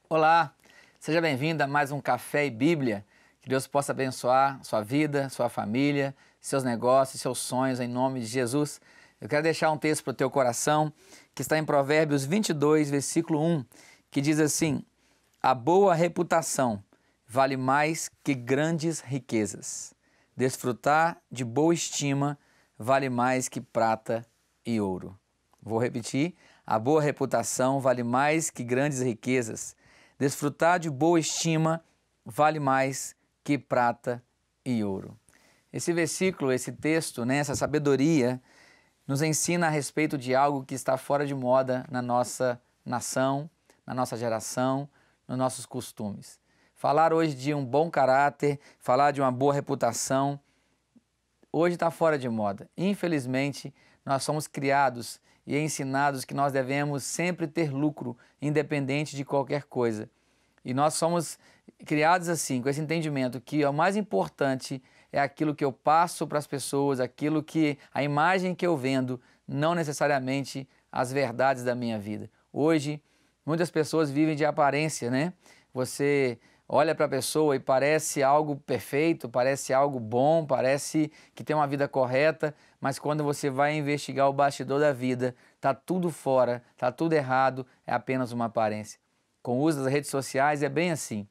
Olá, seja bem-vindo a mais um Café e Bíblia. Que Deus possa abençoar sua vida, sua família, seus negócios, seus sonhos, em nome de Jesus. Eu quero deixar um texto para o teu coração, que está em Provérbios 22, versículo 1, que diz assim: a boa reputação vale mais que grandes riquezas. Desfrutar de boa estima vale mais que prata e ouro. Vou repetir: a boa reputação vale mais que grandes riquezas. Desfrutar de boa estima vale mais que prata e ouro. Esse versículo, esse texto, essa sabedoria, nos ensina a respeito de algo que está fora de moda na nossa nação, na nossa geração, nos nossos costumes. Falar hoje de um bom caráter, falar de uma boa reputação, hoje está fora de moda. Infelizmente, nós somos criados e ensinados que nós devemos sempre ter lucro, independente de qualquer coisa. E nós somos criados assim, com esse entendimento que o mais importante é aquilo que eu passo para as pessoas, a imagem que eu vendo, não necessariamente as verdades da minha vida. Hoje, muitas pessoas vivem de aparência, né? Você olha para a pessoa e parece algo perfeito, parece algo bom, parece que tem uma vida correta, mas quando você vai investigar o bastidor da vida, está tudo fora, está tudo errado, é apenas uma aparência. Com o uso das redes sociais é bem assim.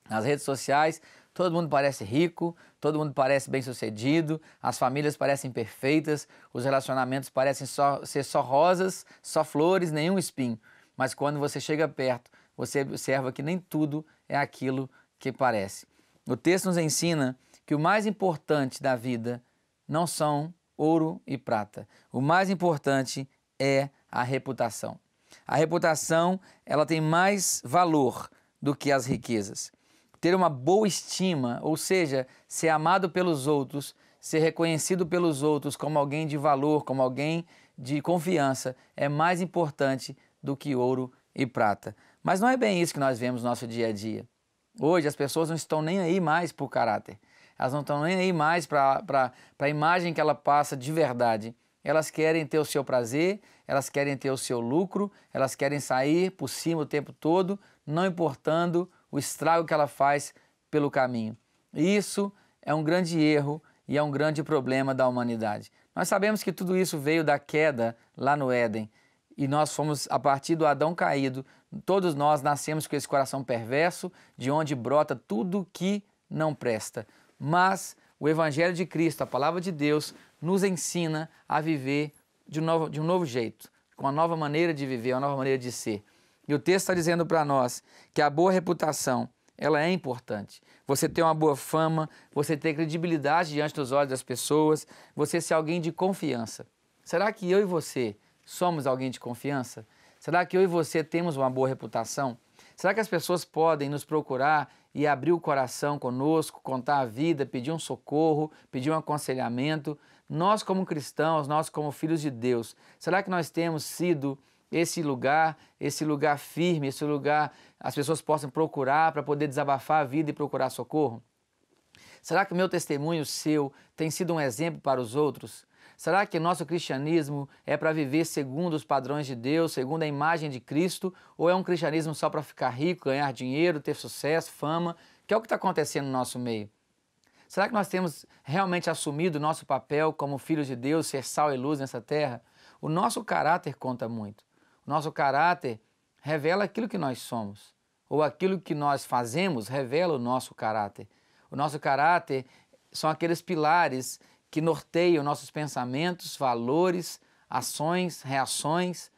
Nas redes sociais, todo mundo parece rico, todo mundo parece bem-sucedido, as famílias parecem perfeitas, os relacionamentos parecem ser só rosas, só flores, nenhum espinho. Mas quando você chega perto, você observa que nem tudo é aquilo que parece. O texto nos ensina que o mais importante da vida não são ouro e prata. O mais importante é a reputação. A reputação, ela tem mais valor do que as riquezas. Ter uma boa estima, ou seja, ser amado pelos outros, ser reconhecido pelos outros como alguém de valor, como alguém de confiança, é mais importante do que ouro e prata. Mas não é bem isso que nós vemos no nosso dia a dia. Hoje as pessoas não estão nem aí mais por caráter. Elas não estão nem aí mais para a imagem que ela passa de verdade. Elas querem ter o seu prazer, elas querem ter o seu lucro, elas querem sair por cima o tempo todo, não importando o estrago que ela faz pelo caminho. E isso é um grande erro e é um grande problema da humanidade. Nós sabemos que tudo isso veio da queda lá no Éden. E nós fomos, a partir do Adão caído, todos nós nascemos com esse coração perverso, de onde brota tudo que não presta. Mas o Evangelho de Cristo, a Palavra de Deus, nos ensina a viver de um novo jeito, com uma nova maneira de viver, uma nova maneira de ser. E o texto está dizendo para nós que a boa reputação, ela é importante. Você ter uma boa fama, você ter credibilidade diante dos olhos das pessoas, você ser alguém de confiança. Será que eu e você somos alguém de confiança? Será que eu e você temos uma boa reputação? Será que as pessoas podem nos procurar e abrir o coração conosco, contar a vida, pedir um socorro, pedir um aconselhamento? Nós como cristãos, nós como filhos de Deus, será que nós temos sido esse lugar firme, esse lugar as pessoas possam procurar para poder desabafar a vida e procurar socorro? Será que o meu testemunho, seu, tem sido um exemplo para os outros? Será que nosso cristianismo é para viver segundo os padrões de Deus, segundo a imagem de Cristo, ou é um cristianismo só para ficar rico, ganhar dinheiro, ter sucesso, fama, que é o que está acontecendo no nosso meio? Será que nós temos realmente assumido o nosso papel como filhos de Deus, ser sal e luz nessa terra? O nosso caráter conta muito. O nosso caráter revela aquilo que nós somos, ou aquilo que nós fazemos revela o nosso caráter. O nosso caráter são aqueles pilares que norteiam nossos pensamentos, valores, ações, reações,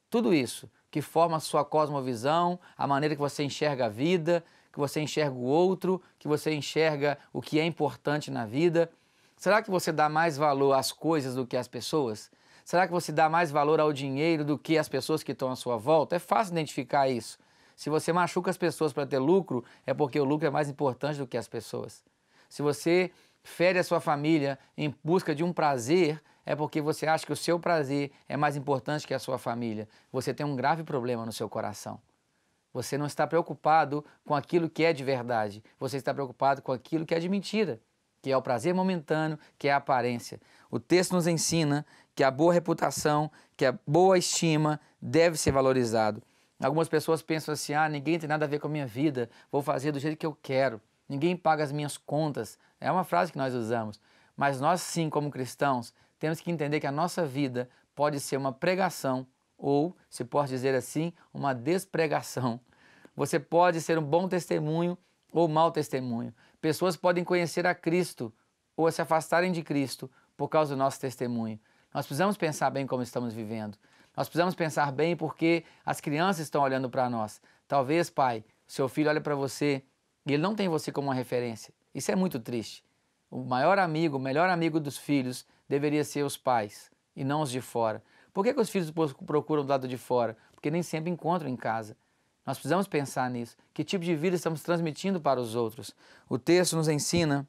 tudo isso que forma a sua cosmovisão, a maneira que você enxerga a vida, que você enxerga o outro, que você enxerga o que é importante na vida. Será que você dá mais valor às coisas do que às pessoas? Será que você dá mais valor ao dinheiro do que às pessoas que estão à sua volta? É fácil identificar isso. Se você machuca as pessoas para ter lucro, é porque o lucro é mais importante do que as pessoas. Se você fere a sua família em busca de um prazer, é porque você acha que o seu prazer é mais importante que a sua família. Você tem um grave problema no seu coração. Você não está preocupado com aquilo que é de verdade. Você está preocupado com aquilo que é de mentira. que é o prazer momentâneo, que é a aparência. O texto nos ensina que a boa reputação, que a boa estima deve ser valorizado. Algumas pessoas pensam assim, ninguém tem nada a ver com a minha vida, vou fazer do jeito que eu quero, ninguém paga as minhas contas. É uma frase que nós usamos, mas nós sim, como cristãos, temos que entender que a nossa vida pode ser uma pregação ou, se pode dizer assim, uma despregação. Você pode ser um bom testemunho ou mau testemunho. Pessoas podem conhecer a Cristo ou se afastarem de Cristo por causa do nosso testemunho. Nós precisamos pensar bem como estamos vivendo. Nós precisamos pensar bem porque as crianças estão olhando para nós. Talvez, pai, seu filho olha para você e ele não tem você como uma referência. Isso é muito triste. O maior amigo, o melhor amigo dos filhos deveria ser os pais e não os de fora. Por que os filhos procuram do lado de fora? Porque nem sempre encontram em casa. Nós precisamos pensar nisso. Que tipo de vida estamos transmitindo para os outros? O texto nos ensina,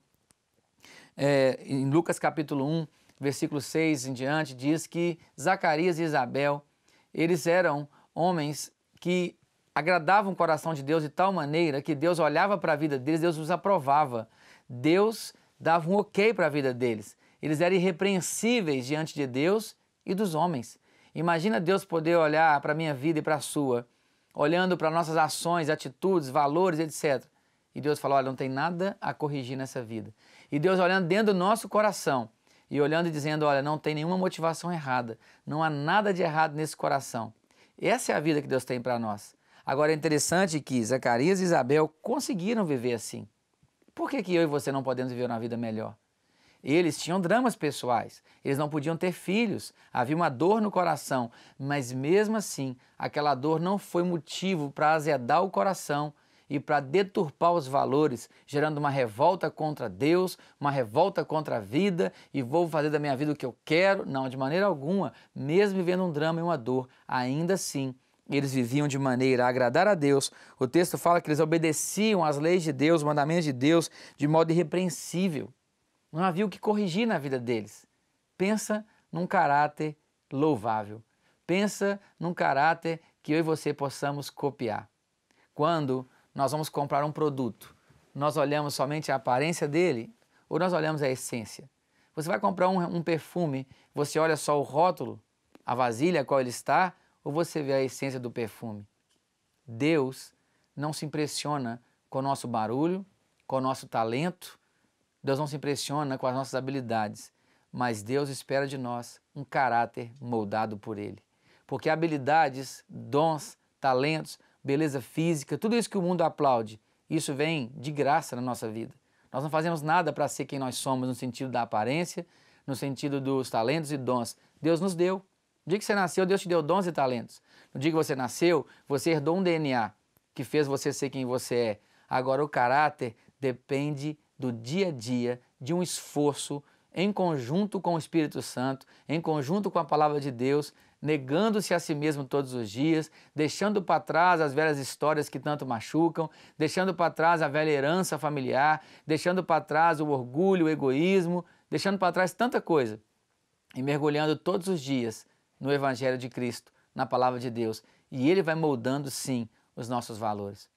em Lucas capítulo 1, versículo 6 em diante, diz que Zacarias e Isabel, eles eram homens que agradavam o coração de Deus de tal maneira que Deus olhava para a vida deles, Deus os aprovava. Deus dava um ok para a vida deles. Eles eram irrepreensíveis diante de Deus e dos homens. Imagina Deus poder olhar para a minha vida e para a sua, olhando para nossas ações, atitudes, valores, etc. E Deus falou, olha, não tem nada a corrigir nessa vida. E Deus olhando dentro do nosso coração e olhando e dizendo, olha, não tem nenhuma motivação errada, não há nada de errado nesse coração. Essa é a vida que Deus tem para nós. Agora é interessante que Zacarias e Isabel conseguiram viver assim. Por que eu e você não podemos viver uma vida melhor? Eles tinham dramas pessoais, eles não podiam ter filhos, havia uma dor no coração, mas mesmo assim, aquela dor não foi motivo para azedar o coração e para deturpar os valores, gerando uma revolta contra Deus, uma revolta contra a vida e vou fazer da minha vida o que eu quero. Não, de maneira alguma, mesmo vivendo um drama e uma dor, ainda assim, eles viviam de maneira a agradar a Deus. O texto fala que eles obedeciam às leis de Deus, os mandamentos de Deus, de modo irrepreensível. Não havia o que corrigir na vida deles. Pensa num caráter louvável. Pensa num caráter que eu e você possamos copiar. Quando nós vamos comprar um produto, nós olhamos somente a aparência dele ou nós olhamos a essência? Você vai comprar um perfume, você olha só o rótulo, a vasilha a qual ele está, ou você vê a essência do perfume? Deus não se impressiona com o nosso barulho, com o nosso talento, Deus não se impressiona com as nossas habilidades, mas Deus espera de nós um caráter moldado por Ele. Porque habilidades, dons, talentos, beleza física, tudo isso que o mundo aplaude, isso vem de graça na nossa vida. Nós não fazemos nada para ser quem nós somos no sentido da aparência, no sentido dos talentos e dons. Deus nos deu. No dia que você nasceu, Deus te deu dons e talentos. No dia que você nasceu, você herdou um DNA que fez você ser quem você é. Agora, o caráter depende do dia a dia, de um esforço em conjunto com o Espírito Santo, em conjunto com a Palavra de Deus, negando-se a si mesmo todos os dias, deixando para trás as velhas histórias que tanto machucam, deixando para trás a velha herança familiar, deixando para trás o orgulho, o egoísmo, deixando para trás tanta coisa e mergulhando todos os dias no Evangelho de Cristo, na Palavra de Deus. E Ele vai moldando, sim, os nossos valores.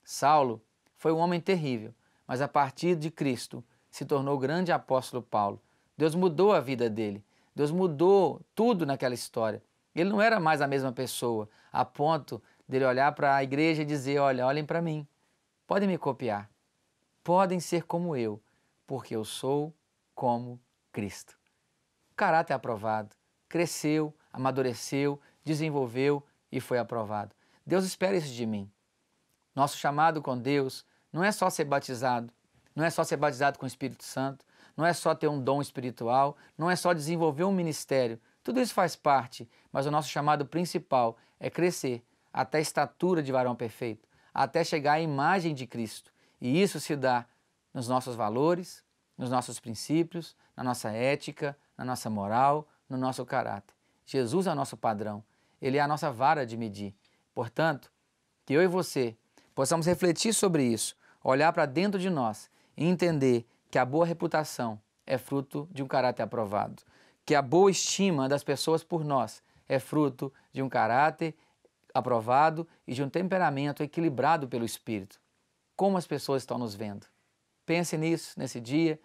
Saulo foi um homem terrível, mas a partir de Cristo se tornou o grande apóstolo Paulo. Deus mudou a vida dele. Deus mudou tudo naquela história. Ele não era mais a mesma pessoa, a ponto dele olhar para a igreja e dizer, olha, olhem para mim, podem me copiar, podem ser como eu, porque eu sou como Cristo. O caráter é aprovado, cresceu, amadureceu, desenvolveu e foi aprovado. Deus espera isso de mim. Nosso chamado com Deus não é só ser batizado, não é só ser batizado com o Espírito Santo, não é só ter um dom espiritual, não é só desenvolver um ministério. Tudo isso faz parte, mas o nosso chamado principal é crescer até a estatura de varão perfeito, até chegar à imagem de Cristo. E isso se dá nos nossos valores, nos nossos princípios, na nossa ética, na nossa moral, no nosso caráter. Jesus é o nosso padrão, Ele é a nossa vara de medir. Portanto, que eu e você possamos refletir sobre isso, olhar para dentro de nós e entender que a boa reputação é fruto de um caráter aprovado, que a boa estima das pessoas por nós é fruto de um caráter aprovado e de um temperamento equilibrado pelo Espírito. Como as pessoas estão nos vendo? Pense nisso, nesse dia,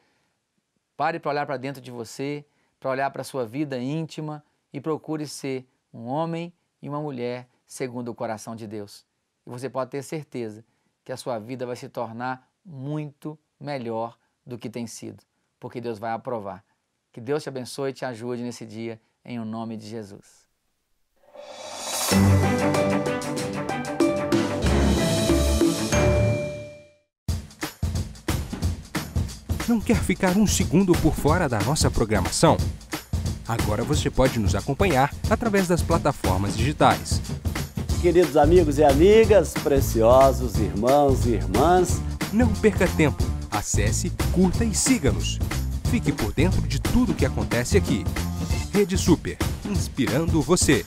Pare para olhar para dentro de você, para olhar para a sua vida íntima e procure ser um homem e uma mulher segundo o coração de Deus. E você pode ter certeza que a sua vida vai se tornar muito melhor do que tem sido, porque Deus vai aprovar. Que Deus te abençoe e te ajude nesse dia, em o nome de Jesus. Não quer ficar um segundo por fora da nossa programação? Agora você pode nos acompanhar através das plataformas digitais. Queridos amigos e amigas, preciosos irmãos e irmãs, não perca tempo. Acesse, curta e siga-nos. Fique por dentro de tudo o que acontece aqui. Rede Super, inspirando você.